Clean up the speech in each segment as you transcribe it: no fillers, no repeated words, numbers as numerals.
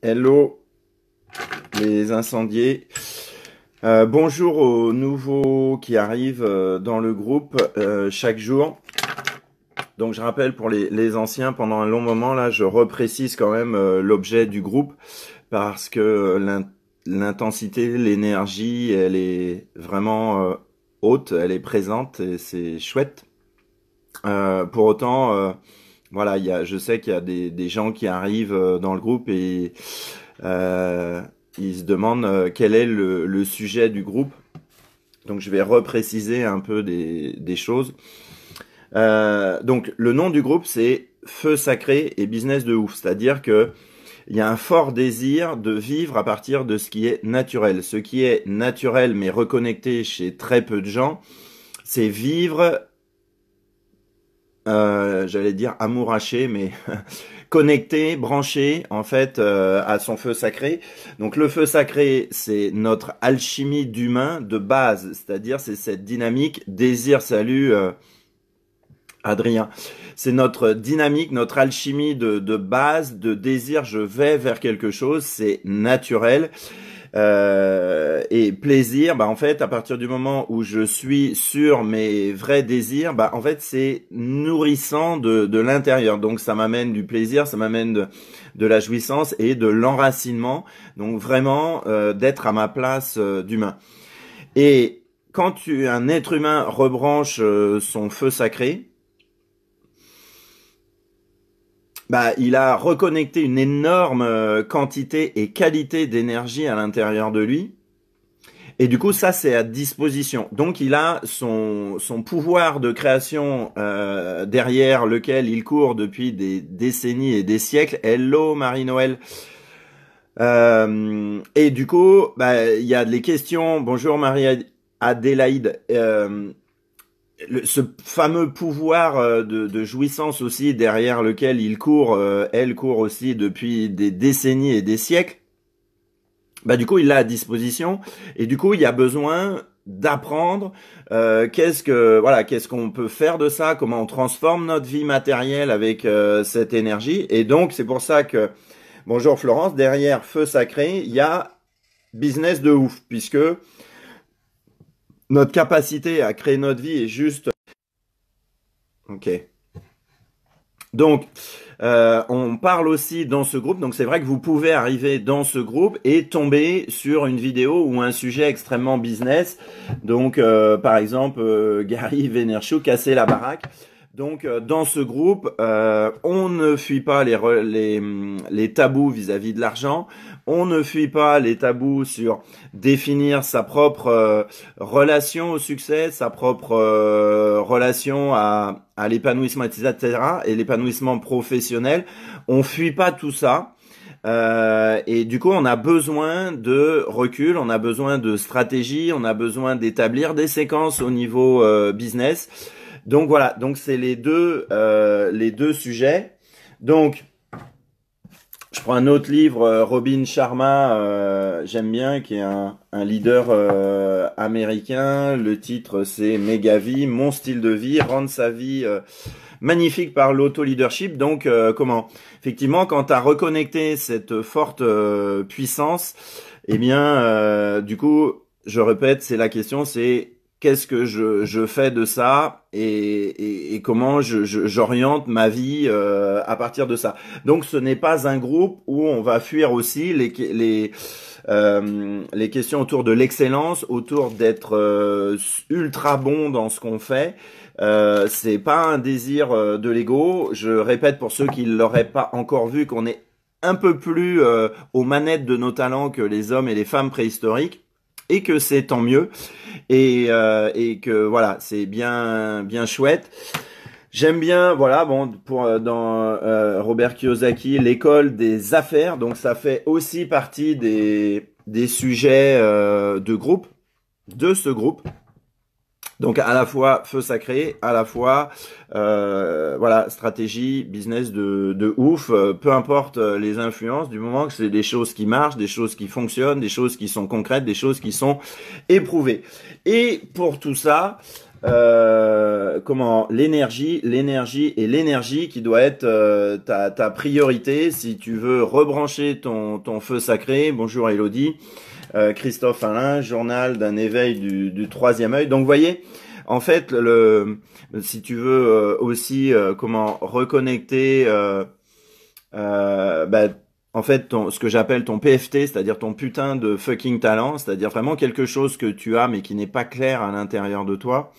Hello les incendiés. Bonjour aux nouveaux qui arrivent dans le groupe chaque jour. Donc je rappelle pour les anciens, pendant un long moment là, je reprécise quand même l'objet du groupe parce que l'intensité, l'énergie, elle est vraiment haute, elle est présente et c'est chouette. Pour autant, voilà, je sais qu'il y a des gens qui arrivent dans le groupe et ils se demandent quel est le sujet du groupe. Donc je vais repréciser un peu des choses. Donc le nom du groupe c'est Feu Sacré et Business de Ouf. C'est-à-dire que il y a un fort désir de vivre à partir de ce qui est naturel. Ce qui est naturel mais reconnecté chez très peu de gens, c'est vivre, j'allais dire amouraché, mais connecté, branché en fait à son feu sacré. Donc le feu sacré, c'est notre alchimie d'humain de base, c'est-à-dire c'est cette dynamique désir, salut Adrien. C'est notre dynamique, notre alchimie de base, de désir, je vais vers quelque chose, c'est naturel. Et plaisir, en fait, à partir du moment où je suis sur mes vrais désirs, en fait, c'est nourrissant de l'intérieur. Donc, ça m'amène du plaisir, ça m'amène de la jouissance et de l'enracinement. Donc, vraiment, d'être à ma place d'humain. Et quand un être humain rebranche son feu sacré, il a reconnecté une énorme quantité et qualité d'énergie à l'intérieur de lui. Et du coup, ça, c'est à disposition. Donc, il a son pouvoir de création derrière lequel il court depuis des décennies et des siècles. Hello, Marie-Noël. Et du coup, il y a les questions. Bonjour, Marie-Adélaïde. Ce fameux pouvoir de jouissance aussi derrière lequel il court, elle court aussi depuis des décennies et des siècles, du coup il l'a à disposition et du coup il y a besoin d'apprendre qu'est-ce qu'on peut faire de ça, comment on transforme notre vie matérielle avec cette énergie. Et donc c'est pour ça que, bonjour Florence, derrière Feu Sacré, il y a Business de Ouf, puisque notre capacité à créer notre vie est juste... Ok. Donc, on parle aussi dans ce groupe. Donc, c'est vrai que vous pouvez arriver dans ce groupe et tomber sur une vidéo ou un sujet extrêmement business. Donc, par exemple, Gary Vaynerchuk, casser la baraque. Donc, dans ce groupe, on ne fuit pas les tabous vis-à-vis de l'argent. On ne fuit pas les tabous sur définir sa propre relation au succès, sa propre relation à l'épanouissement, etc. et l'épanouissement professionnel. On fuit pas tout ça. Et du coup, on a besoin de recul, on a besoin de stratégie, on a besoin d'établir des séquences au niveau business. Donc voilà, donc c'est les deux sujets. Donc je prends un autre livre, Robin Sharma, j'aime bien, qui est un leader américain. Le titre c'est Méga Vie, mon style de vie, rendre sa vie magnifique par l'auto-leadership. Donc effectivement, quand tu as reconnecté cette forte puissance, eh bien du coup, je répète, c'est la question, c'est qu'est-ce que je fais de ça et comment j'oriente ma vie à partir de ça. Donc ce n'est pas un groupe où on va fuir aussi les questions autour de l'excellence, autour d'être ultra bon dans ce qu'on fait. C'est pas un désir de l'ego. Je répète pour ceux qui ne l'auraient pas encore vu qu'on est un peu plus aux manettes de nos talents que les hommes et les femmes préhistoriques. Et que c'est tant mieux, et que voilà, c'est bien chouette. J'aime bien, voilà, dans Robert Kiyosaki, l'école des affaires, donc ça fait aussi partie des sujets de groupe, de ce groupe. Donc à la fois feu sacré, à la fois voilà, stratégie, business de ouf, peu importe les influences, du moment que c'est des choses qui marchent, des choses qui fonctionnent, des choses qui sont concrètes, des choses qui sont éprouvées. Et pour tout ça, comment l'énergie et l'énergie qui doit être ta priorité si tu veux rebrancher ton feu sacré. Bonjour Elodie, Christophe Alain, journal d'un éveil du troisième œil. Donc vous voyez, en fait, si tu veux aussi comment reconnecter bah, en fait, ce que j'appelle ton PFT, c'est-à-dire ton putain de fucking talent, c'est-à-dire vraiment quelque chose que tu as mais qui n'est pas clair à l'intérieur de toi.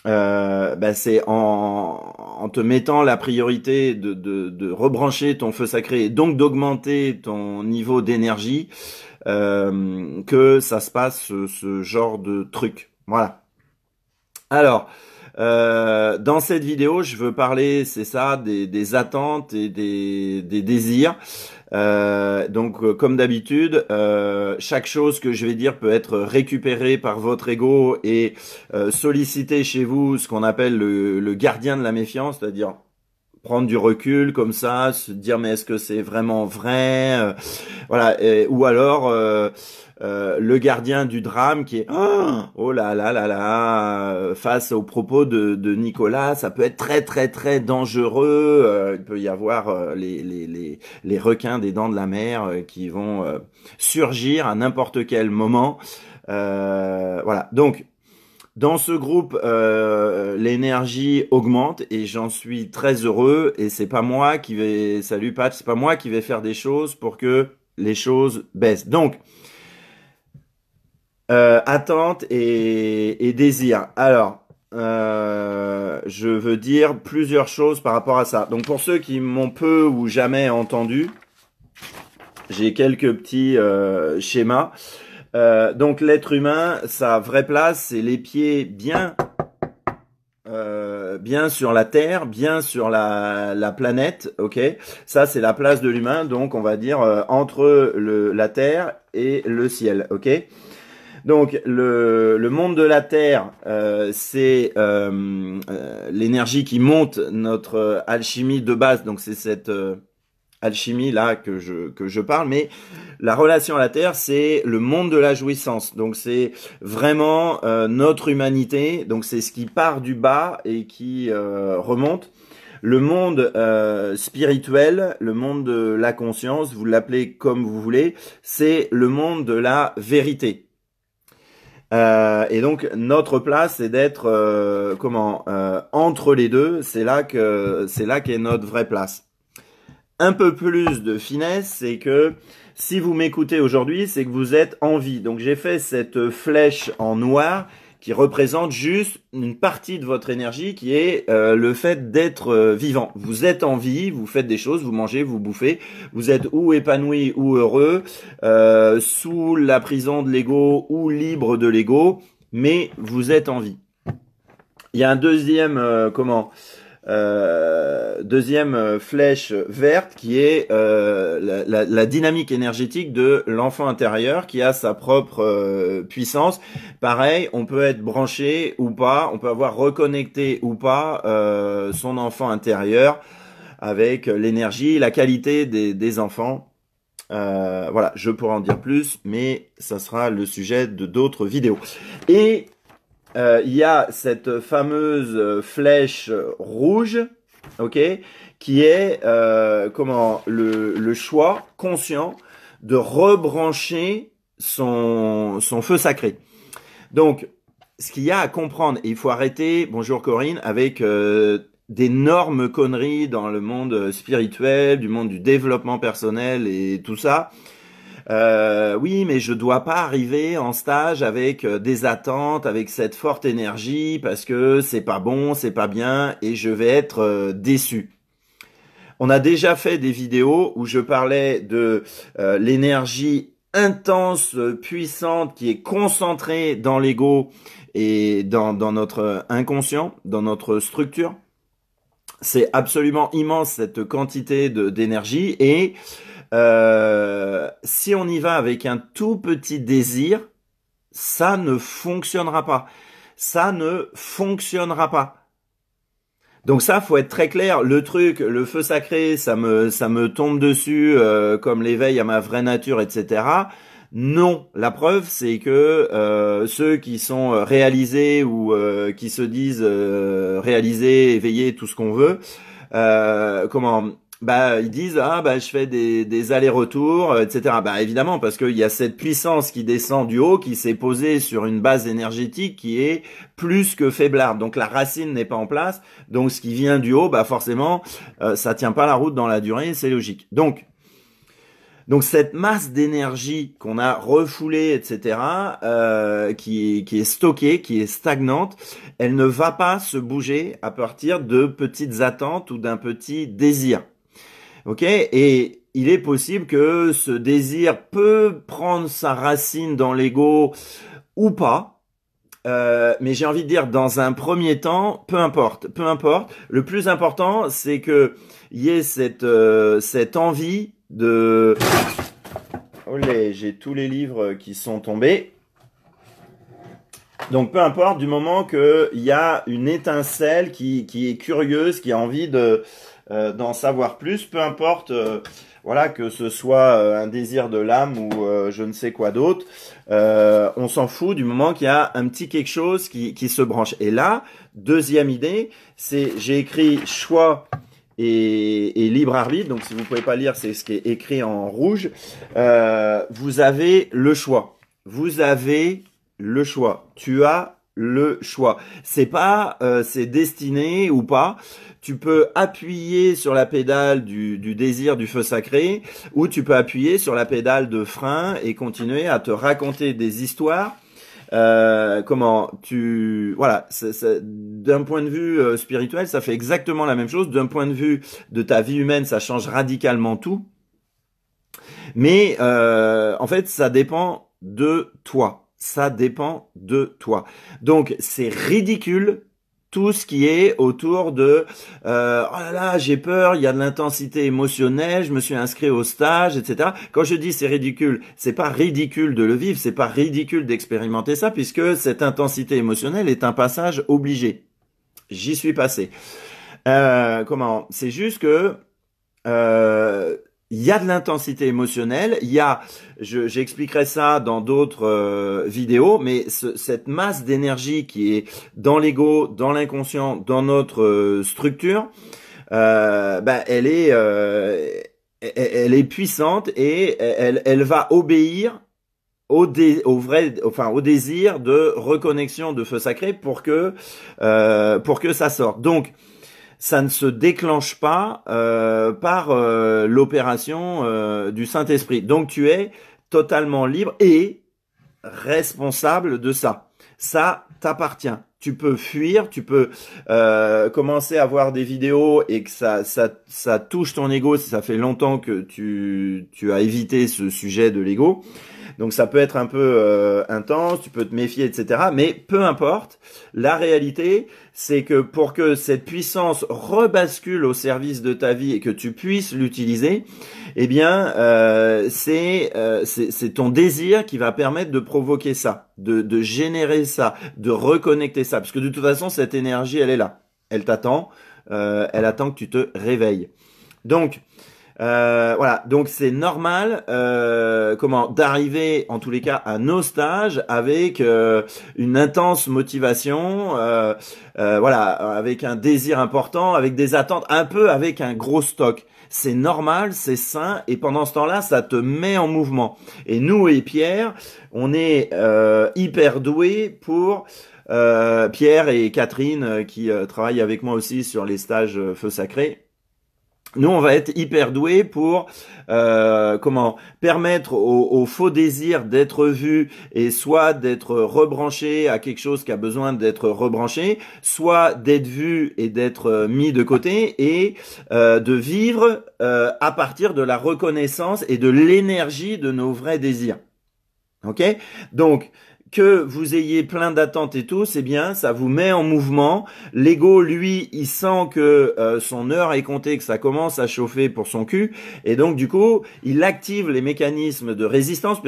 Bah, c'est en te mettant la priorité de rebrancher ton feu sacré et donc d'augmenter ton niveau d'énergie que ça se passe ce genre de truc. Voilà. Alors, dans cette vidéo, je veux parler, c'est ça, des attentes et des désirs. Donc, comme d'habitude, chaque chose que je vais dire peut être récupérée par votre ego et solliciter chez vous ce qu'on appelle le gardien de la méfiance, c'est-à-dire prendre du recul comme ça, se dire mais est-ce que c'est vraiment vrai, voilà, ou alors le gardien du drame qui est oh là là là là face aux propos de Nicolas, ça peut être très très très dangereux. Il peut y avoir les requins des dents de la mer qui vont surgir à n'importe quel moment. Voilà, donc dans ce groupe, l'énergie augmente et j'en suis très heureux. Et c'est pas moi qui vais, salut Pat, c'est pas moi qui vais faire des choses pour que les choses baissent. Donc, attente et désir. Alors, je veux dire plusieurs choses par rapport à ça. Donc, pour ceux qui m'ont peu ou jamais entendu, j'ai quelques petits schémas. Donc l'être humain, sa vraie place, c'est les pieds bien sur la terre, bien sur la planète, ok. Ça c'est la place de l'humain, donc on va dire entre la terre et le ciel, ok. Donc le monde de la terre, c'est l'énergie qui monte notre alchimie de base, donc c'est cette alchimie là que je parle, mais la relation à la terre, c'est le monde de la jouissance. Donc c'est vraiment notre humanité. Donc c'est ce qui part du bas et qui remonte. Le monde spirituel, le monde de la conscience, vous l'appelez comme vous voulez, c'est le monde de la vérité. Et donc notre place, c'est d'être entre les deux. C'est là qu'est notre vraie place. Un peu plus de finesse, c'est que si vous m'écoutez aujourd'hui, c'est que vous êtes en vie. Donc j'ai fait cette flèche en noir qui représente juste une partie de votre énergie qui est le fait d'être vivant. Vous êtes en vie, vous faites des choses, vous mangez, vous bouffez, vous êtes ou épanoui ou heureux, sous la prison de l'ego ou libre de l'ego, mais vous êtes en vie. Il y a un deuxième, deuxième flèche verte qui est la dynamique énergétique de l'enfant intérieur qui a sa propre puissance. Pareil, on peut être branché ou pas, on peut avoir reconnecté ou pas son enfant intérieur avec l'énergie, la qualité des enfants. Voilà, je pourrais en dire plus, mais ça sera le sujet de d'autres vidéos. Et il y a cette fameuse flèche rouge, ok, qui est le choix conscient de rebrancher son feu sacré. Donc, ce qu'il y a à comprendre, et il faut arrêter, bonjour Corinne, avec d'énormes conneries dans le monde spirituel, du monde du développement personnel et tout ça. Oui, mais je dois pas arriver en stage avec des attentes, avec cette forte énergie, parce que c'est pas bon, c'est pas bien, et je vais être déçu. On a déjà fait des vidéos où je parlais de l'énergie intense, puissante, qui est concentrée dans l'ego et dans notre inconscient, dans notre structure. C'est absolument immense cette quantité d'énergie et si on y va avec un tout petit désir, ça ne fonctionnera pas. Ça ne fonctionnera pas. Donc ça, faut être très clair. Le truc, le feu sacré, ça me tombe dessus comme l'éveil à ma vraie nature, etc. Non, la preuve c'est que ceux qui sont réalisés ou qui se disent réalisés, éveillés, tout ce qu'on veut, bah ils disent ah bah je fais des allers-retours, etc. Bah évidemment parce qu'il y a cette puissance qui descend du haut, qui s'est posée sur une base énergétique qui est plus que faiblarde. Donc la racine n'est pas en place. Donc ce qui vient du haut, bah forcément ça tient pas la route dans la durée, c'est logique. Donc cette masse d'énergie qu'on a refoulée, etc., qui est stockée, qui est stagnante, elle ne va pas se bouger à partir de petites attentes ou d'un petit désir. Ok? Et il est possible que ce désir peut prendre sa racine dans l'ego ou pas. Mais j'ai envie de dire, dans un premier temps, peu importe. Le plus important, c'est que il y ait cette envie de... Olé, j'ai tous les livres qui sont tombés. Donc peu importe, du moment qu'il y a une étincelle qui est curieuse, qui a envie d'en savoir plus, peu importe, voilà, que ce soit un désir de l'âme ou je ne sais quoi d'autre, on s'en fout du moment qu'il y a un petit quelque chose qui se branche. Et là, deuxième idée, c'est j'ai écrit choix et libre arbitre. Donc si vous pouvez pas lire, c'est ce qui est écrit en rouge. Vous avez le choix. Vous avez le choix. Tu as le choix. C'est pas c'est destiné ou pas. Tu peux appuyer sur la pédale du désir du feu sacré ou tu peux appuyer sur la pédale de frein et continuer à te raconter des histoires. Voilà, d'un point de vue spirituel, ça fait exactement la même chose. D'un point de vue de ta vie humaine, ça change radicalement tout. Mais en fait, ça dépend de toi. Ça dépend de toi. Donc, c'est ridicule tout ce qui est autour de oh là là, j'ai peur, il y a de l'intensité émotionnelle, je me suis inscrit au stage, etc. Quand je dis c'est ridicule, c'est pas ridicule de le vivre, c'est pas ridicule d'expérimenter ça, puisque cette intensité émotionnelle est un passage obligé. J'y suis passé. C'est juste que il y a de l'intensité émotionnelle, j'expliquerai ça dans d'autres vidéos, mais cette masse d'énergie qui est dans l'ego, dans l'inconscient, dans notre structure, elle est puissante et elle va obéir au désir de reconnexion de feu sacré pour que ça sorte. Donc ça ne se déclenche pas par l'opération du Saint-Esprit. Donc tu es totalement libre et responsable de ça. Ça t'appartient. Tu peux fuir, tu peux commencer à voir des vidéos et que ça touche ton ego si ça fait longtemps que tu as évité ce sujet de l'ego. Donc ça peut être un peu intense, tu peux te méfier, etc. Mais peu importe, la réalité, c'est que pour que cette puissance rebascule au service de ta vie et que tu puisses l'utiliser, eh bien, c'est ton désir qui va permettre de provoquer ça, de générer ça, de reconnecter ça. Parce que de toute façon, cette énergie, elle est là. Elle t'attend, elle attend que tu te réveilles. Donc, voilà, donc c'est normal d'arriver en tous les cas à nos stages avec une intense motivation, voilà, avec un désir important, avec des attentes, un peu avec un gros stock. C'est normal, c'est sain, et pendant ce temps-là, ça te met en mouvement. Et nous et Pierre, on est hyper doués pour Pierre et Catherine qui travaillent avec moi aussi sur les stages Feu Sacré. Nous, on va être hyper doués pour permettre au faux désir d'être vu et soit d'être rebranché à quelque chose qui a besoin d'être rebranché, soit d'être vu et d'être mis de côté et de vivre à partir de la reconnaissance et de l'énergie de nos vrais désirs. Ok ? Donc, que vous ayez plein d'attentes et tout, c'est bien, ça vous met en mouvement. L'ego, lui, il sent que son heure est comptée, que ça commence à chauffer pour son cul, et donc du coup, il active les mécanismes de résistance,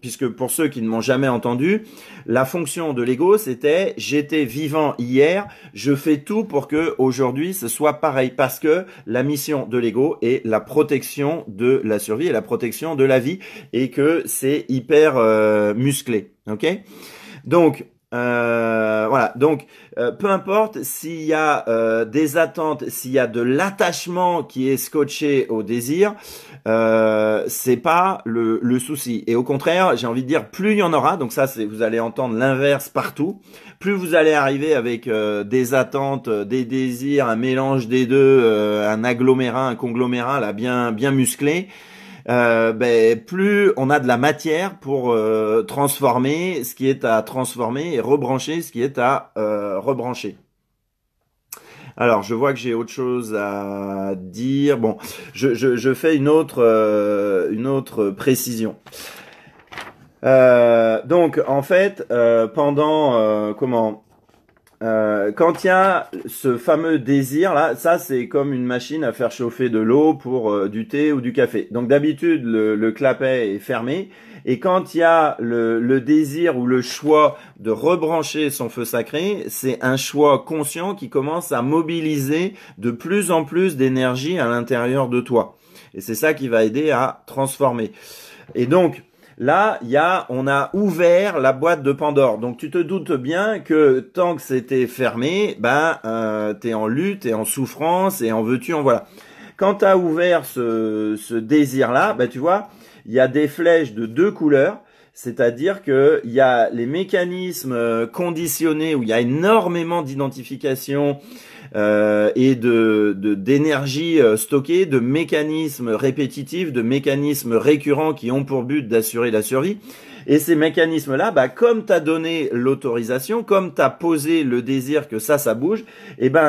puisque pour ceux qui ne m'ont jamais entendu, la fonction de l'ego, c'était j'étais vivant hier, je fais tout pour que aujourd'hui ce soit pareil, parce que la mission de l'ego est la protection de la survie et la protection de la vie, et que c'est hyper musclé. Ok, donc voilà. Donc peu importe s'il y a des attentes, s'il y a de l'attachement qui est scotché au désir, c'est pas le souci. Et au contraire, j'ai envie de dire, plus il y en aura. Donc ça, vous allez entendre l'inverse partout. Plus vous allez arriver avec des attentes, des désirs, un mélange des deux, un agglomérat, un conglomérat là bien musclé. Plus on a de la matière pour transformer ce qui est à transformer et rebrancher ce qui est à rebrancher. Alors, je vois que j'ai autre chose à dire. Bon, je fais une autre précision. Donc, en fait, pendant quand il y a ce fameux désir là, ça c'est comme une machine à faire chauffer de l'eau pour du thé ou du café. Donc d'habitude le clapet est fermé, et quand il y a le désir ou le choix de rebrancher son feu sacré, c'est un choix conscient qui commence à mobiliser de plus en plus d'énergie à l'intérieur de toi. Et c'est ça qui va aider à transformer. Et donc là, on a ouvert la boîte de Pandore. Donc, tu te doutes bien que tant que c'était fermé, t'es en lutte, t'es en souffrance et en veux-tu, en voilà. Quand tu as ouvert ce désir-là, tu vois, il y a des flèches de 2 couleurs. C'est-à-dire que il y a les mécanismes conditionnés où il y a énormément d'identification et d'énergie stockée, de mécanismes répétitifs, de mécanismes récurrents qui ont pour but d'assurer la survie. Et ces mécanismes-là, comme tu as donné l'autorisation, comme tu as posé le désir que ça bouge,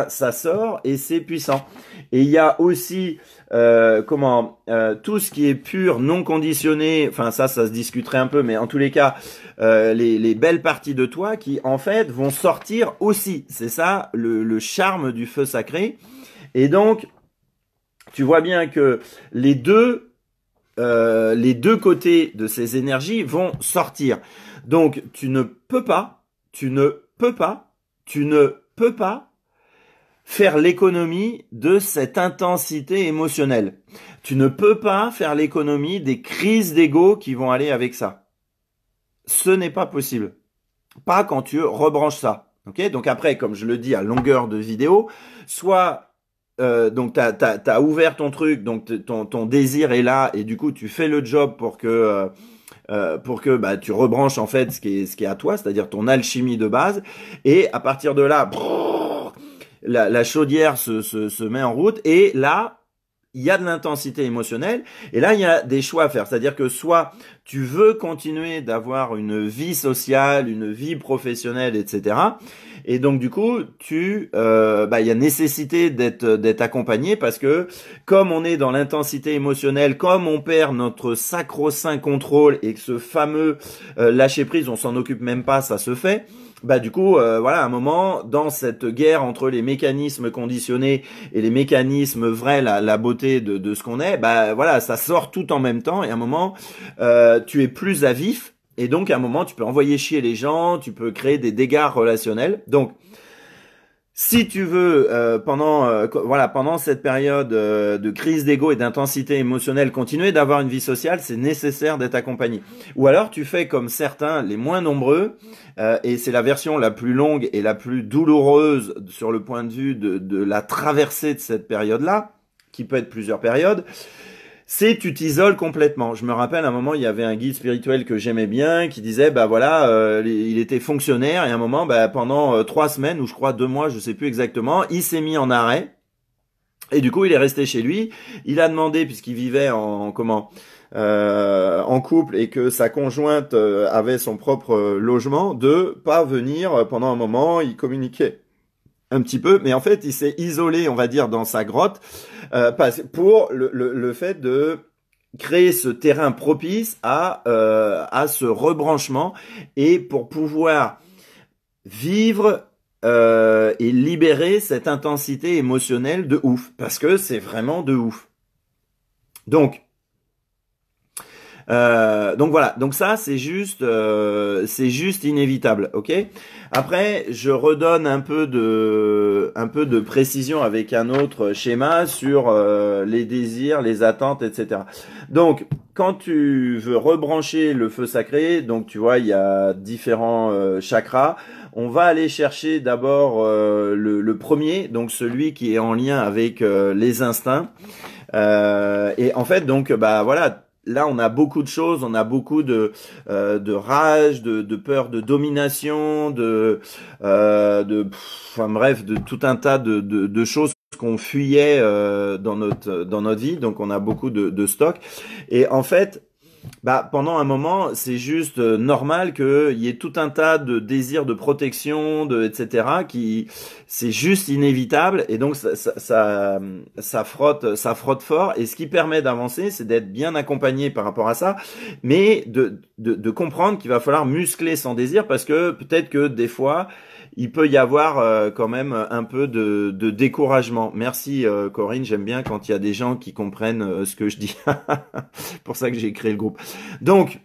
ça sort et c'est puissant. Et il y a aussi tout ce qui est pur, non conditionné, enfin ça se discuterait un peu, mais en tous les cas, les belles parties de toi qui en fait vont sortir aussi. C'est ça le charme du feu sacré. Et donc, tu vois bien que les deux côtés de ces énergies vont sortir. Donc, tu ne peux pas faire l'économie de cette intensité émotionnelle. Tu ne peux pas faire l'économie des crises d'ego qui vont aller avec ça. Ce n'est pas possible. Pas quand tu rebranches ça. Okay ? Donc après, comme je le dis à longueur de vidéo, soit donc t'as ouvert ton truc, donc ton désir est là, et du coup tu fais le job pour que tu rebranches en fait ce qui est à toi, c'est-à-dire ton alchimie de base, et à partir de là, la chaudière se met en route, et là il y a de l'intensité émotionnelle, et là il y a des choix à faire, c'est-à-dire que soit tu veux continuer d'avoir une vie sociale, une vie professionnelle, etc. Et donc du coup, il y a nécessité d'être accompagné, parce que comme on est dans l'intensité émotionnelle, comme on perd notre sacro-saint contrôle, et que ce fameux lâcher prise, on s'en occupe même pas, ça se fait. Du coup, voilà, à un moment, dans cette guerre entre les mécanismes conditionnés et les mécanismes vrais, la beauté de ce qu'on est, voilà, ça sort tout en même temps, et à un moment, tu es plus à vif, et donc à un moment, tu peux envoyer chier les gens, tu peux créer des dégâts relationnels. Donc, si tu veux, pendant cette période de crise d'ego et d'intensité émotionnelle, continuer d'avoir une vie sociale, c'est nécessaire d'être accompagné. Ou alors tu fais comme certains, les moins nombreux, et c'est la version la plus longue et la plus douloureuse sur le point de vue de la traversée de cette période-là, qui peut être plusieurs périodes, c'est tu t'isoles complètement. Je me rappelle à un moment, il y avait un guide spirituel que j'aimais bien qui disait il était fonctionnaire, et à un moment pendant 3 semaines, ou je crois 2 mois, je sais plus exactement, il s'est mis en arrêt, et du coup il est resté chez lui. Il a demandé, puisqu'il vivait en couple, et que sa conjointe avait son propre logement, de pas venir pendant un moment. Il communiquait un petit peu, mais en fait il s'est isolé, on va dire, dans sa grotte, pour le fait de créer ce terrain propice à ce rebranchement et pour pouvoir vivre et libérer cette intensité émotionnelle de ouf, parce que c'est vraiment de ouf. Donc voilà, donc ça c'est juste inévitable, ok. Après, je redonne un peu de précision avec un autre schéma sur les désirs, les attentes, etc. Donc, quand tu veux rebrancher le feu sacré, donc tu vois, il y a différents chakras. On va aller chercher d'abord le premier, donc celui qui est en lien avec les instincts. Et en fait, donc, bah voilà. Là, on a beaucoup de choses, on a beaucoup de rage, de peur de domination, enfin bref, de tout un tas de choses qu'on fuyait dans notre vie. Donc, on a beaucoup de stock. Et en fait, bah pendant un moment, c'est juste normal qu'il y ait tout un tas de désirs de protection, etc. qui c'est juste inévitable et donc ça frotte fort. Et ce qui permet d'avancer, c'est d'être bien accompagné par rapport à ça, mais de comprendre qu'il va falloir muscler son désir parce que peut-être que des fois il peut y avoir quand même un peu de découragement. Merci Corinne, j'aime bien quand il y a des gens qui comprennent ce que je dis. C'est pour ça que j'ai créé le groupe. Donc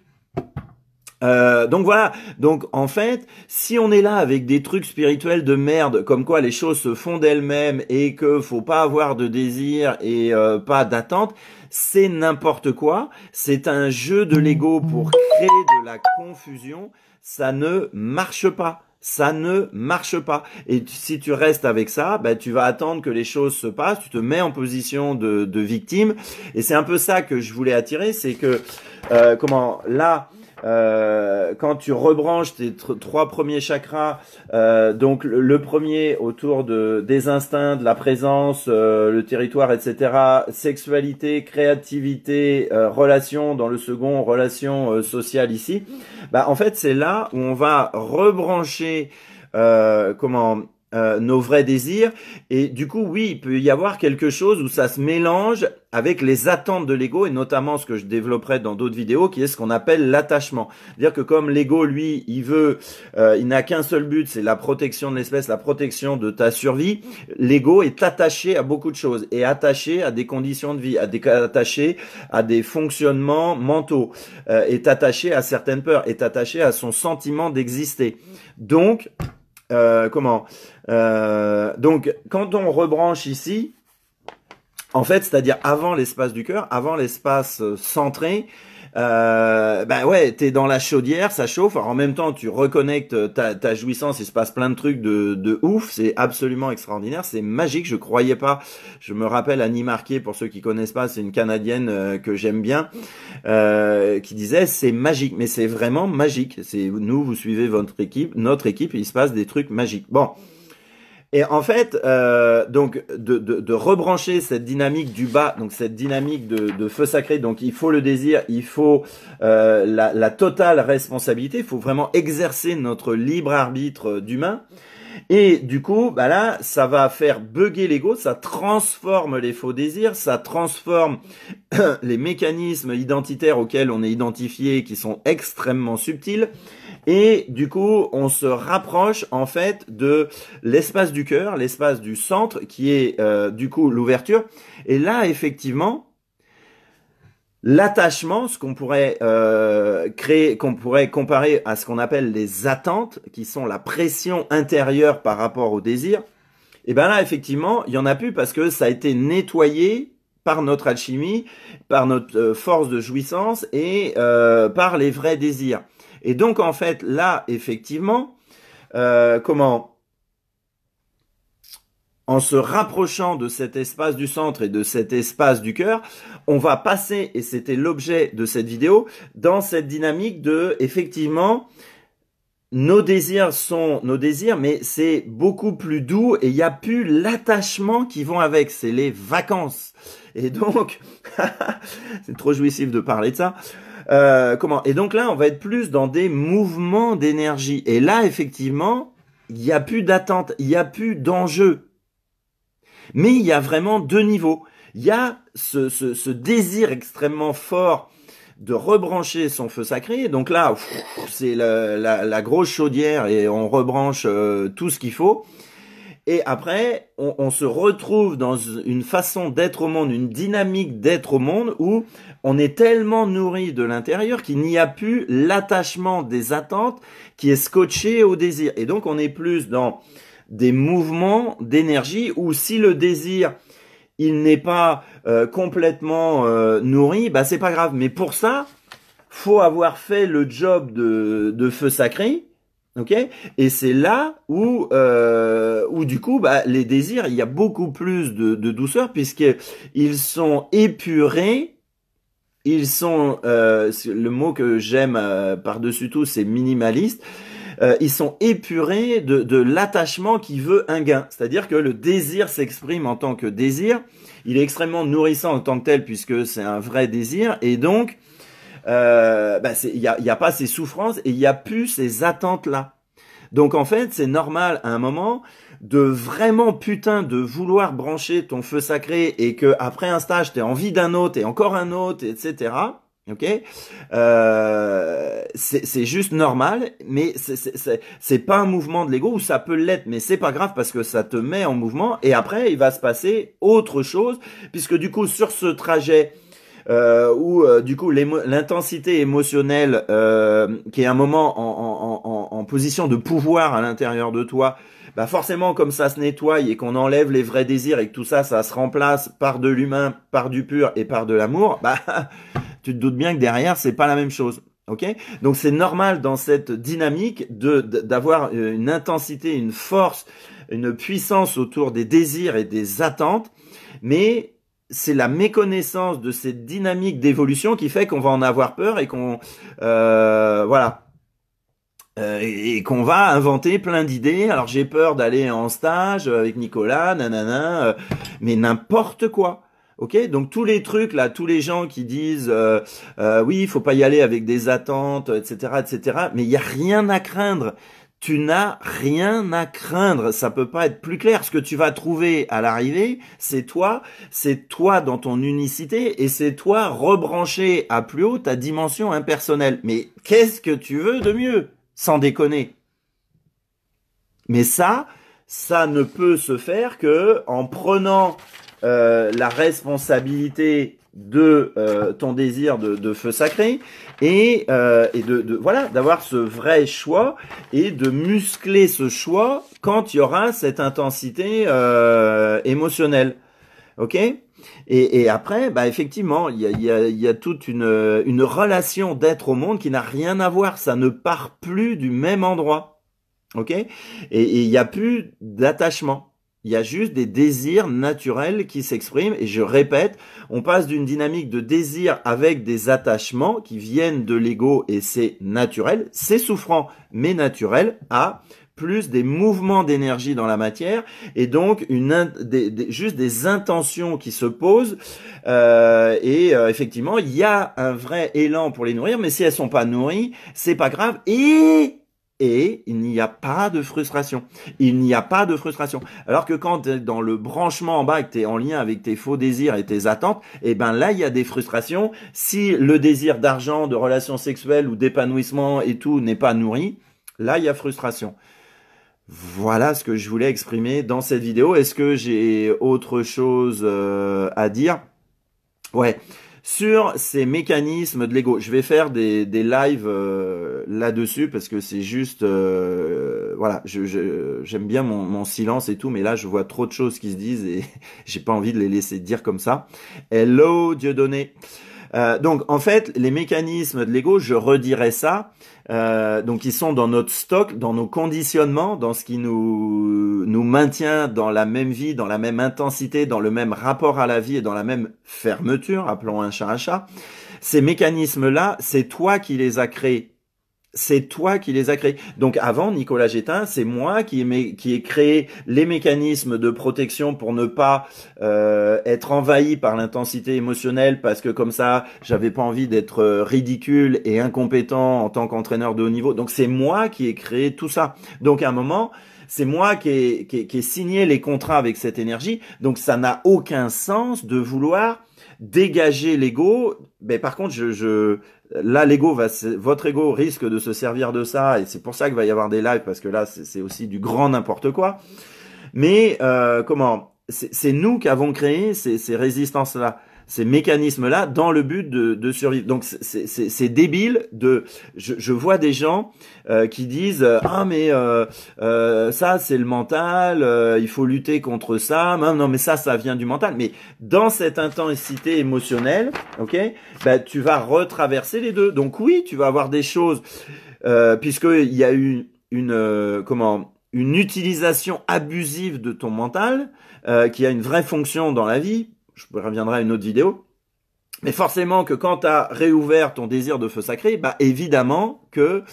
voilà, donc en fait, si on est là avec des trucs spirituels de merde, comme quoi les choses se font d'elles-mêmes et que faut pas avoir de désir et pas d'attente, c'est n'importe quoi. C'est un jeu de l'ego pour créer de la confusion. Ça ne marche pas. Ça ne marche pas. Et si tu restes avec ça, bah, tu vas attendre que les choses se passent, tu te mets en position de victime. Et c'est un peu ça que je voulais attirer, c'est que, quand tu rebranches tes trois premiers chakras, donc le premier autour des instincts, de la présence, le territoire, etc., sexualité, créativité, relation, dans le second, relation sociale ici, bah en fait c'est là où on va rebrancher nos vrais désirs et du coup oui il peut y avoir quelque chose où ça se mélange avec les attentes de l'ego et notamment ce que je développerai dans d'autres vidéos qui est ce qu'on appelle l'attachement. C'est-à-dire que comme l'ego lui il n'a qu'un seul but, c'est la protection de l'espèce, la protection de ta survie. L'ego est attaché à beaucoup de choses, est attaché à des conditions de vie, attaché à des fonctionnements mentaux, est attaché à certaines peurs, est attaché à son sentiment d'exister. Donc donc, quand on rebranche ici, en fait, c'est-à-dire avant l'espace du cœur, avant l'espace centré, ben ouais, t'es dans la chaudière, ça chauffe. Alors en même temps, tu reconnectes ta jouissance. Il se passe plein de trucs de ouf. C'est absolument extraordinaire. C'est magique. Je croyais pas. Je me rappelle Annie Marquet, pour ceux qui connaissent pas, c'est une Canadienne que j'aime bien, qui disait c'est magique. Mais c'est vraiment magique. C'est nous, vous suivez notre équipe, et il se passe des trucs magiques. Bon. Et en fait, donc de rebrancher cette dynamique du bas, donc cette dynamique de feu sacré, donc il faut le désir, il faut la totale responsabilité, il faut vraiment exercer notre libre arbitre d'humain. Et du coup, bah là, ça va faire bugger l'ego, ça transforme les faux désirs, ça transforme les mécanismes identitaires auxquels on est identifié, qui sont extrêmement subtils. Et du coup, on se rapproche en fait de l'espace du cœur, l'espace du centre, qui est du coup l'ouverture. Et là, effectivement, l'attachement, ce qu'on pourrait créer, qu'on pourrait comparer à ce qu'on appelle les attentes, qui sont la pression intérieure par rapport au désir, et ben là, effectivement, il y en a plus parce que ça a été nettoyé par notre alchimie, par notre force de jouissance et par les vrais désirs. Et donc, en fait, là, effectivement, en se rapprochant de cet espace du centre et de cet espace du cœur, on va passer, et c'était l'objet de cette vidéo, dans cette dynamique de, effectivement, nos désirs sont nos désirs, mais c'est beaucoup plus doux et il n'y a plus l'attachement qui vont avec, c'est les vacances. Et donc, c'est trop jouissif de parler de ça. Et donc là, on va être plus dans des mouvements d'énergie. Et là, effectivement, il n'y a plus d'attente, il n'y a plus d'enjeu. Mais il y a vraiment deux niveaux. il y a ce désir extrêmement fort de rebrancher son feu sacré. Donc là, c'est la grosse chaudière et on rebranche tout ce qu'il faut. Et après, on se retrouve dans une façon d'être au monde, une dynamique d'être au monde où on est tellement nourri de l'intérieur qu'il n'y a plus l'attachement des attentes qui est scotché au désir. Et donc, on est plus dans des mouvements d'énergie où si le désir il n'est pas complètement nourri, bah c'est pas grave. Mais pour ça, faut avoir fait le job de feu sacré. Ok, et c'est là où du coup bah les désirs, il y a beaucoup plus de douceur puisqu'ils sont épurés, ils sont le mot que j'aime par-dessus tout c'est minimaliste. Ils sont épurés de l'attachement qui veut un gain, c'est-à-dire que le désir s'exprime en tant que désir, il est extrêmement nourrissant en tant que tel puisque c'est un vrai désir et donc il y a pas ces souffrances et il y a plus ces attentes là. Donc en fait, c'est normal à un moment de vraiment putain de vouloir brancher ton feu sacré et que après un stage, t'aies envie d'un autre et encore un autre, etc. Ok, c'est juste normal, mais c'est pas un mouvement de l'ego ou ça peut l'être, mais c'est pas grave parce que ça te met en mouvement et après il va se passer autre chose puisque du coup sur ce trajet où du coup l'intensité émotionnelle qui est un moment en position de pouvoir à l'intérieur de toi, bah forcément comme ça se nettoie et qu'on enlève les vrais désirs et que tout ça se remplace par de l'humain, par du pur et par de l'amour, bah tu te doutes bien que derrière c'est pas la même chose. Ok, donc c'est normal dans cette dynamique d'avoir une intensité, une force, une puissance autour des désirs et des attentes, mais c'est la méconnaissance de cette dynamique d'évolution qui fait qu'on va en avoir peur et qu'on voilà et qu'on va inventer plein d'idées. Alors j'ai peur d'aller en stage avec Nicolas, nanana, mais n'importe quoi. Ok, donc tous les trucs là, tous les gens qui disent oui, il faut pas y aller avec des attentes, etc., etc. Mais il y a rien à craindre. Tu n'as rien à craindre, ça peut pas être plus clair. Ce que tu vas trouver à l'arrivée, c'est toi dans ton unicité et c'est toi rebranché à plus haut ta dimension impersonnelle. Mais qu'est-ce que tu veux de mieux? Sans déconner. Mais ça ne peut se faire que en prenant la responsabilité de ton désir de feu sacré et voilà d'avoir ce vrai choix et de muscler ce choix quand il y aura cette intensité émotionnelle. Ok, et après bah effectivement il y a toute une relation d'être au monde qui n'a rien à voir, ça ne part plus du même endroit. Ok, et il y a plus d'attachement. Il y a juste des désirs naturels qui s'expriment et je répète, on passe d'une dynamique de désir avec des attachements qui viennent de l'ego et c'est naturel, c'est souffrant mais naturel à plus des mouvements d'énergie dans la matière et donc juste des intentions qui se posent effectivement il y a un vrai élan pour les nourrir mais si elles sont pas nourries c'est pas grave et il n'y a pas de frustration. Il n'y a pas de frustration. Alors que quand tu es dans le branchement en bas et que tu es en lien avec tes faux désirs et tes attentes, eh ben là, il y a des frustrations. Si le désir d'argent, de relations sexuelles ou d'épanouissement et tout n'est pas nourri, là, il y a frustration. Voilà ce que je voulais exprimer dans cette vidéo. Est-ce que j'ai autre chose à dire? Ouais. Sur ces mécanismes de l'ego, je vais faire des lives là-dessus parce que c'est juste, voilà, j'aime bien mon silence et tout, mais là je vois trop de choses qui se disent et j'ai pas envie de les laisser dire comme ça. Hello Dieudonné. Donc en fait, les mécanismes de l'ego, je redirais ça. Donc ils sont dans notre stock, dans nos conditionnements, dans ce qui nous maintient dans la même vie, dans la même intensité, dans le même rapport à la vie et dans la même fermeture, appelons un chat un chat. Ces mécanismes-là, c'est toi qui les as créés. C'est toi qui les as créés. Donc avant, Nicolas Gétin, c'est moi qui ai créé les mécanismes de protection pour ne pas être envahi par l'intensité émotionnelle parce que comme ça, j'avais pas envie d'être ridicule et incompétent en tant qu'entraîneur de haut niveau. Donc c'est moi qui ai créé tout ça. Donc à un moment, c'est moi qui ai signé les contrats avec cette énergie. Donc ça n'a aucun sens de vouloir dégager l'ego. Mais par contre, là, votre ego risque de se servir de ça, et c'est pour ça qu'il va y avoir des lives, parce que là, c'est aussi du grand n'importe quoi. Mais c'est nous qui avons créé ces résistances-là, ces mécanismes-là, dans le but de survivre. Donc c'est débile je vois des gens qui disent ah mais ça c'est le mental, il faut lutter contre ça. Non mais ça vient du mental. Mais dans cette intensité émotionnelle, ok, bah tu vas retraverser les deux. Donc oui, tu vas avoir des choses puisque il y a eu une utilisation abusive de ton mental qui a une vraie fonction dans la vie. Je reviendrai à une autre vidéo. Mais forcément que quand tu as réouvert ton désir de feu sacré, bah évidemment que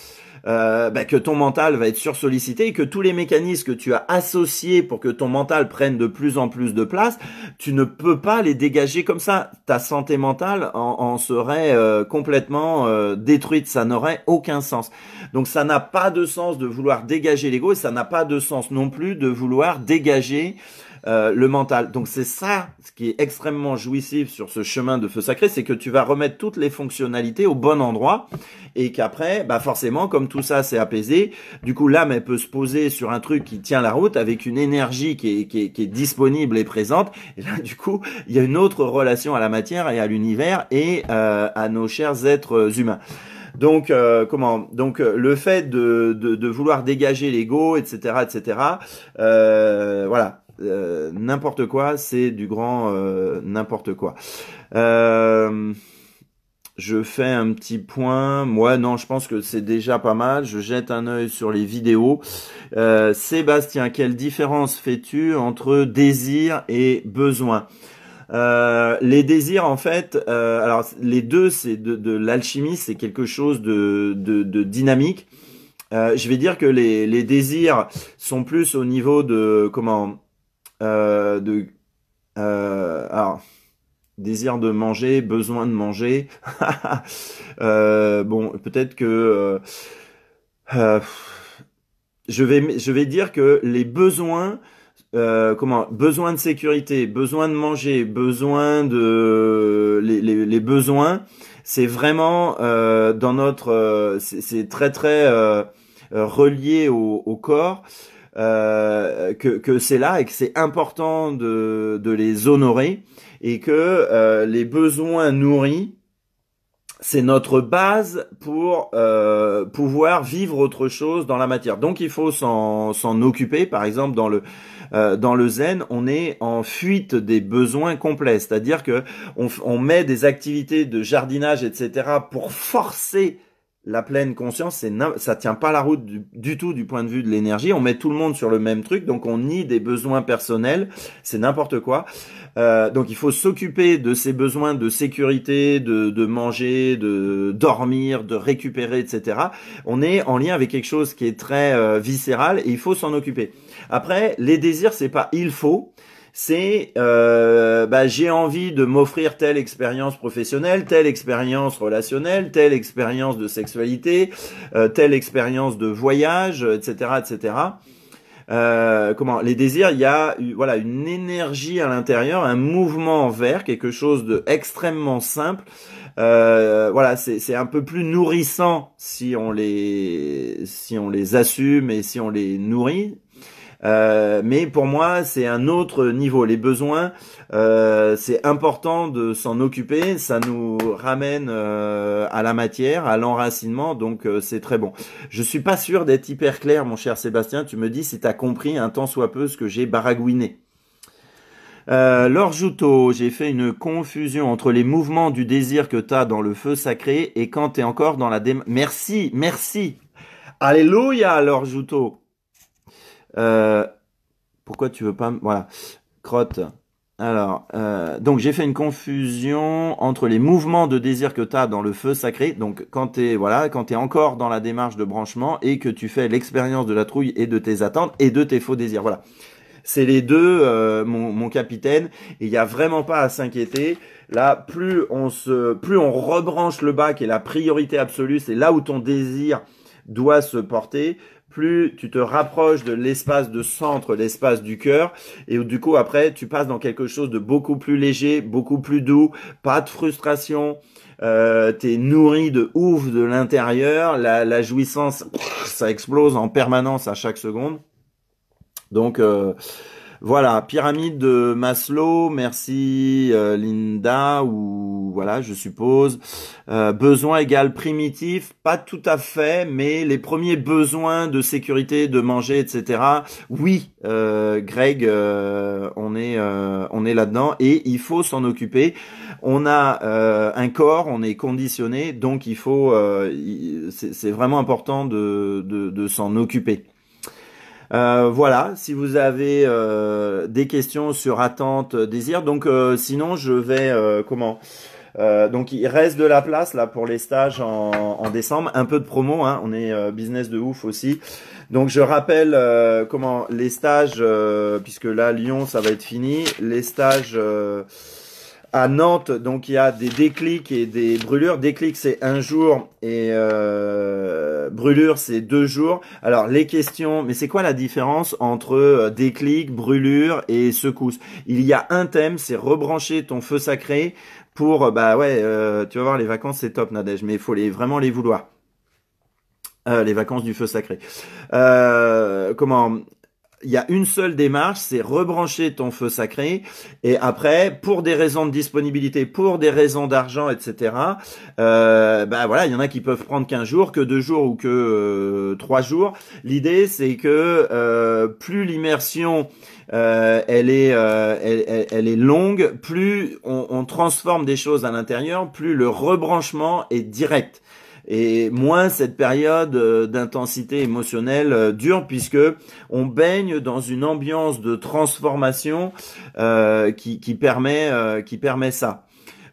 ton mental va être sursollicité et que tous les mécanismes que tu as associés pour que ton mental prenne de plus en plus de place, tu ne peux pas les dégager comme ça. Ta santé mentale en serait complètement détruite. Ça n'aurait aucun sens. Donc ça n'a pas de sens de vouloir dégager l'ego et ça n'a pas de sens non plus de vouloir dégager le mental. Donc c'est ça ce qui est extrêmement jouissif sur ce chemin de feu sacré, c'est que tu vas remettre toutes les fonctionnalités au bon endroit et qu'après, bah forcément, comme tout ça c'est apaisé, du coup l'âme elle peut se poser sur un truc qui tient la route avec une énergie qui est disponible et présente. Et là du coup, il y a une autre relation à la matière et à l'univers et à nos chers êtres humains. Donc le fait de vouloir dégager l'ego, etc., voilà. N'importe quoi, c'est du grand n'importe quoi. Je fais un petit point. Moi, non, je pense que c'est déjà pas mal. Je jette un œil sur les vidéos. Sébastien, quelle différence fais-tu entre désir et besoin? Les désirs, en fait, alors les deux, c'est de l'alchimie, c'est quelque chose de dynamique. Je vais dire que les désirs sont plus au niveau de alors désir de manger, besoin de manger. Bon, peut-être que je vais dire que les besoins, besoin de sécurité, besoin de manger, besoin de les besoins, c'est vraiment dans notre, c'est très relié au corps. Que c'est là et que c'est important de les honorer et que les besoins nourris, c'est notre base pour pouvoir vivre autre chose dans la matière. Donc il faut s'en occuper. Par exemple, dans le zen, on est en fuite des besoins complets, c'est-à-dire que on met des activités de jardinage, etc., pour forcer la pleine conscience. Ça tient pas la route du tout du point de vue de l'énergie. On met tout le monde sur le même truc, donc on nie des besoins personnels. C'est n'importe quoi. Donc il faut s'occuper de ces besoins de sécurité, de manger, de dormir, de récupérer, etc. On est en lien avec quelque chose qui est très viscéral et il faut s'en occuper. Après, les désirs, c'est pas il faut. C'est j'ai envie de m'offrir telle expérience professionnelle, telle expérience relationnelle, telle expérience de sexualité, telle expérience de voyage, etc., etc. Les désirs, il y a voilà une énergie à l'intérieur, un mouvement vers quelque chose de extrêmement simple. Voilà, c'est un peu plus nourrissant si on les assume et si on les nourrit. Mais pour moi, c'est un autre niveau. Les besoins, c'est important de s'en occuper. Ça nous ramène à la matière, à l'enracinement. Donc, c'est très bon. Je suis pas sûr d'être hyper clair, mon cher Sébastien. Tu me dis si tu as compris un tant soit peu ce que j'ai baragouiné. Laure Joutot, j'ai fait une confusion entre les mouvements du désir que tu as dans le feu sacré et quand tu es encore dans la démarche. Merci. Alléluia, Laure Joutot. Pourquoi tu veux pas... Voilà. Crotte. Alors, donc j'ai fait une confusion entre les mouvements de désir que tu as dans le feu sacré, donc quand t'es encore dans la démarche de branchement et que tu fais l'expérience de la trouille et de tes attentes et de tes faux désirs. Voilà. C'est les deux, mon capitaine, et il n'y a vraiment pas à s'inquiéter. Là, plus on rebranche le bas, qui est la priorité absolue, c'est là où ton désir doit se porter, plus tu te rapproches de l'espace de centre, l'espace du cœur, et du coup après tu passes dans quelque chose de beaucoup plus léger, beaucoup plus doux, pas de frustration, t'es nourri de ouf de l'intérieur, la jouissance, ça explose en permanence à chaque seconde. Donc voilà, pyramide de Maslow, merci Linda, ou voilà, je suppose. Besoin égale primitif, pas tout à fait, mais les premiers besoins de sécurité, de manger, etc. Oui, Greg, on est là-dedans et il faut s'en occuper. On a un corps, on est conditionné, donc il faut, c'est vraiment important de s'en occuper. Voilà, si vous avez des questions sur attente, désir. Donc sinon je vais donc il reste de la place là pour les stages en décembre, un peu de promo, hein, on est business de ouf aussi. Donc je rappelle les stages, puisque là Lyon ça va être fini, les stages à Nantes, donc il y a des déclics et des brûlures. Déclic c'est 1 jour et brûlure c'est 2 jours. Alors les questions, mais c'est quoi la différence entre déclic, brûlure et secousse? Il y a un thème, c'est rebrancher ton feu sacré pour, bah ouais, tu vas voir, les vacances c'est top Nadège, mais il faut vraiment les vouloir. Les vacances du feu sacré. Il y a une seule démarche, c'est rebrancher ton feu sacré. Et après, pour des raisons de disponibilité, pour des raisons d'argent, etc. Bah voilà, il y en a qui peuvent prendre qu'un jour, que 2 jours ou que 3 jours. L'idée, c'est que plus l'immersion elle est longue, plus on transforme des choses à l'intérieur, plus le rebranchement est direct. Et moins cette période d'intensité émotionnelle dure, puisque on baigne dans une ambiance de transformation qui permet ça.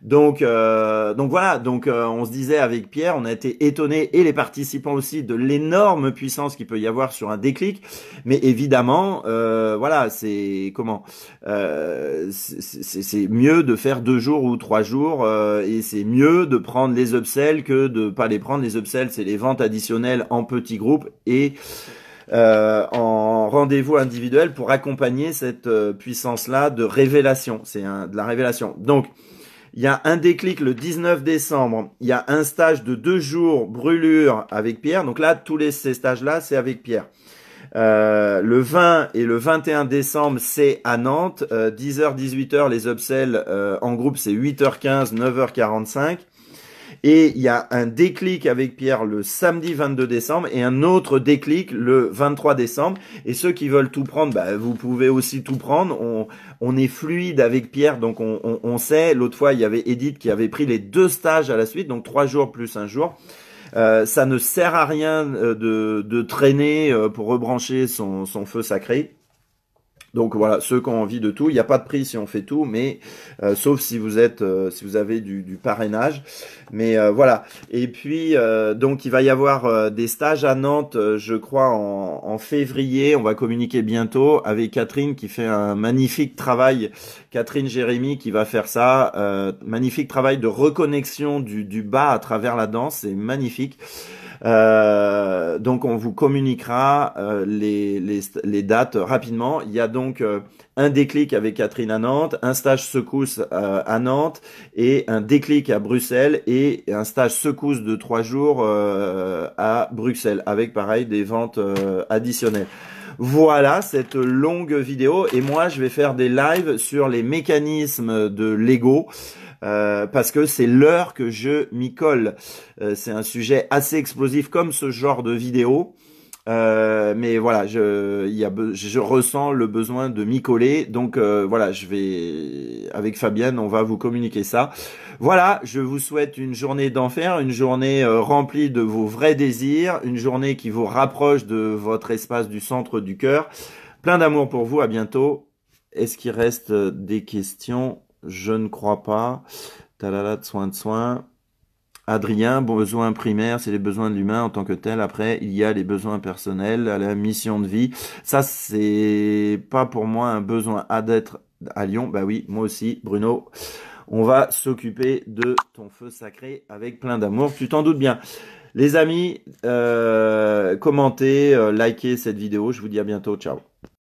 Donc voilà, on se disait avec Pierre, on a été étonnés, et les participants aussi, de l'énorme puissance qu'il peut y avoir sur un déclic. Mais évidemment, voilà, c'est c'est mieux de faire 2 jours ou 3 jours, et c'est mieux de prendre les upsells que de pas les prendre. Les upsells, c'est les ventes additionnelles en petits groupes et en rendez-vous individuel pour accompagner cette puissance-là de révélation. C'est de la révélation. Donc il y a un déclic le 19 décembre. Il y a un stage de 2 jours brûlure avec Pierre. Donc là, ces stages-là, c'est avec Pierre. Le 20 et le 21 décembre, c'est à Nantes. 10h, 18h, les upsells en groupe, c'est 8h15, 9h45. Et il y a un déclic avec Pierre le samedi 22 décembre et un autre déclic le 23 décembre. Et ceux qui veulent tout prendre, bah, vous pouvez aussi tout prendre. On est fluide avec Pierre, donc on sait. L'autre fois, il y avait Edith qui avait pris les 2 stages à la suite, donc 3 jours plus 1 jour. Ça ne sert à rien de traîner pour rebrancher son feu sacré. Donc voilà, ceux qui ont envie de tout, il n'y a pas de prix si on fait tout, mais sauf si vous avez du parrainage. Mais voilà. Et puis donc il va y avoir des stages à Nantes, je crois en février. On va communiquer bientôt avec Catherine qui fait un magnifique travail. Catherine Jérémy qui va faire ça, magnifique travail de reconnexion du bas à travers la danse, c'est magnifique. Donc on vous communiquera les dates rapidement. Il y a donc un déclic avec Catherine à Nantes, un stage secousse à Nantes et un déclic à Bruxelles et un stage secousse de 3 jours à Bruxelles avec pareil des ventes additionnelles. Voilà cette longue vidéo et moi je vais faire des lives sur les mécanismes de l'ego. Parce que c'est l'heure que je m'y colle. C'est un sujet assez explosif comme ce genre de vidéo. Mais voilà, je ressens le besoin de m'y coller. Donc voilà, avec Fabienne, on va vous communiquer ça. Voilà, je vous souhaite une journée d'enfer, une journée remplie de vos vrais désirs, une journée qui vous rapproche de votre espace du centre du cœur. Plein d'amour pour vous, à bientôt. Est-ce qu'il reste des questions ? Je ne crois pas. Talala, de soins. Adrien, besoins primaires, c'est les besoins de l'humain en tant que tel. Après, il y a les besoins personnels, la mission de vie. Ça, c'est pas pour moi un besoin d'être à Lyon. Bah oui, moi aussi, Bruno. On va s'occuper de ton feu sacré avec plein d'amour. Tu t'en doutes bien. Les amis, commentez, likez cette vidéo. Je vous dis à bientôt. Ciao.